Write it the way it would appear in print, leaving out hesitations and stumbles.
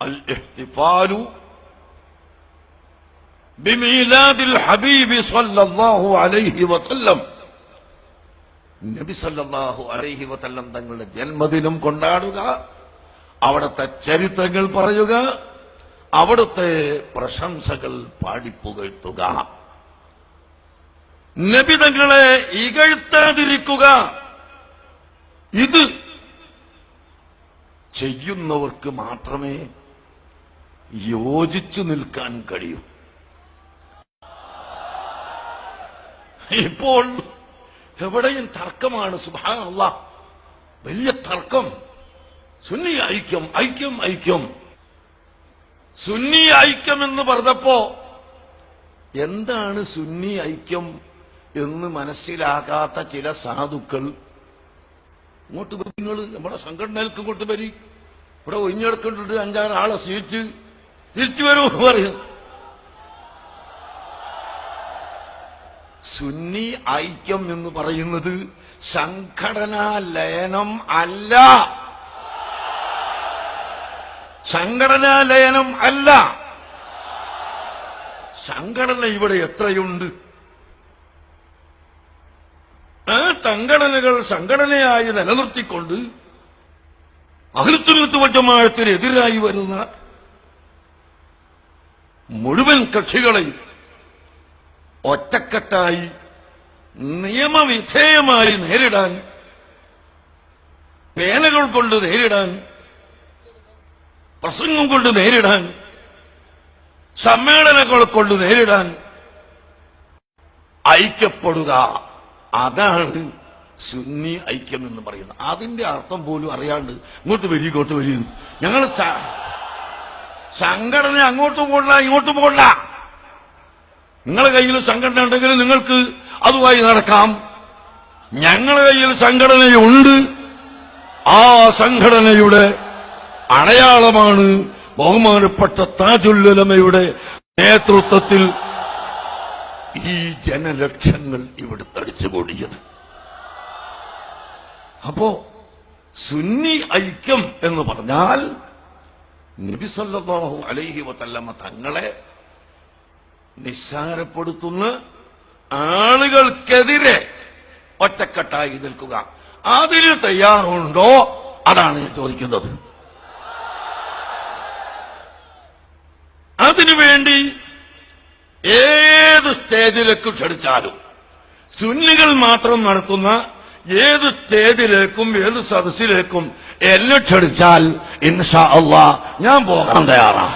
അൽ ഇഹ്തിഫാലു ബിമീലാദിൽ ഹബീബി സ്വല്ലല്ലാഹു അലൈഹി വസല്ലം. നബി സല്ലല്ലാഹു അലൈഹി വസല്ലം തങ്ങളുടെ ജന്മദിനം കൊണ്ടാടുക, അവിടുത്തെ ചരിത്രങ്ങൾ പറയുക, അവിടുത്തെ പ്രശംസകൾ പാടിപ്പുകഴ്ത്തുക, നബി തങ്ങളെ ഇകഴ്ത്താതിരിക്കുക. ഇത് ചെയ്യുന്നവർക്ക് മാത്രമേ യോജിച്ചു നിൽക്കാൻ കഴിയൂ. ഇപ്പോൾ എവിടെയും തർക്കമാണ്. സുബ്ഹാനല്ലാഹ്, വലിയ തർക്കം. സുന്നി ഐക്യം, ഐക്യം, ഐക്യം. സുന്നി ഐക്യം എന്ന് പറഞ്ഞപ്പോ എന്താണ് സുന്നി ഐക്യം എന്ന് മനസ്സിലാകാത്ത ചില സാധുക്കൾ ഇങ്ങോട്ട് നിങ്ങൾ നമ്മുടെ സംഘടനകൾക്ക് ഇങ്ങോട്ട് വരി, ഇവിടെ ഒഴിഞ്ഞെടുക്കേണ്ടിട്ട് 5-6 ആളെ സീറ്റ് തിരിച്ചു വരൂ എന്ന് പറയും. സുന്നി ഐക്യം എന്ന് പറയുന്നത് സംഘടനാ ലയനം അല്ല, സംഘടനാ ലയനം അല്ല. സംഘടന ഇവിടെ എത്രയുണ്ട്? ആ സംഘടനകൾ സംഘടനയായി നിലനിർത്തിക്കൊണ്ട് അഹ്ലുസുന്നത്ത് വൽ ജമാഅത്തിനെതിരായി വരുന്ന മുഴുവൻ കക്ഷികളെയും ഒറ്റക്കെട്ടായി നിയമവിധേയമായി നേരിടാൻ, പേനകൾ കൊണ്ട് നേരിടാൻ, പ്രസംഗം കൊണ്ട് നേരിടാൻ, സമ്മേളനങ്ങൾ കൊണ്ട് നേരിടാൻ ഐക്യപ്പെടുക, അതാണ് സുന്നി ഐക്യം എന്ന് പറയുന്നത്. അതിന്റെ അർത്ഥം പോലും അറിയാണ്ട് ഇങ്ങോട്ട് വരും. ഞങ്ങൾ സംഘടന അങ്ങോട്ടും പോകണ്ട ഇങ്ങോട്ടും പോകണ്ട. നിങ്ങളുടെ കയ്യിൽ സംഘടന ഉണ്ടെങ്കിൽ നിങ്ങൾക്ക് അതുമായി നടക്കാം. ഞങ്ങളുടെ കയ്യിൽ സംഘടനയുണ്ട്. ആ സംഘടനയുടെ അടയാളമാണ് ബഹുമാനപ്പെട്ട താജുൽ ഉലമയുടെ നേതൃത്വത്തിൽ ഈ ജനലക്ഷങ്ങൾ ഇവിടെ തടിച്ചുകൂടിയത്. അപ്പോ സുന്നി ഐക്യം എന്ന് പറഞ്ഞാൽ നബി സല്ലല്ലാഹു അലൈഹി വസല്ലമ തങ്ങളെ നിസ്സാരപ്പെടുത്തുന്ന ആളുകൾക്കെതിരെ ഒറ്റക്കെട്ടായി നിൽക്കുക. അതിന് തയ്യാറുണ്ടോ? അതാണ് ഞാൻ ചോദിക്കുന്നത്. അതിനുവേണ്ടി ഏത് സ്റ്റേജിലേക്ക് ക്ഷണിച്ചാലും, സുന്നികൾ മാത്രം നടത്തുന്ന ഏത് സ്റ്റേജിലേക്കും ഏത് സദസ്സിലേക്കും എന്നെ ക്ഷണിച്ചാൽ ഇൻഷാ അല്ലാഹ് ഞാൻ പോകാൻ തയ്യാറാണ്.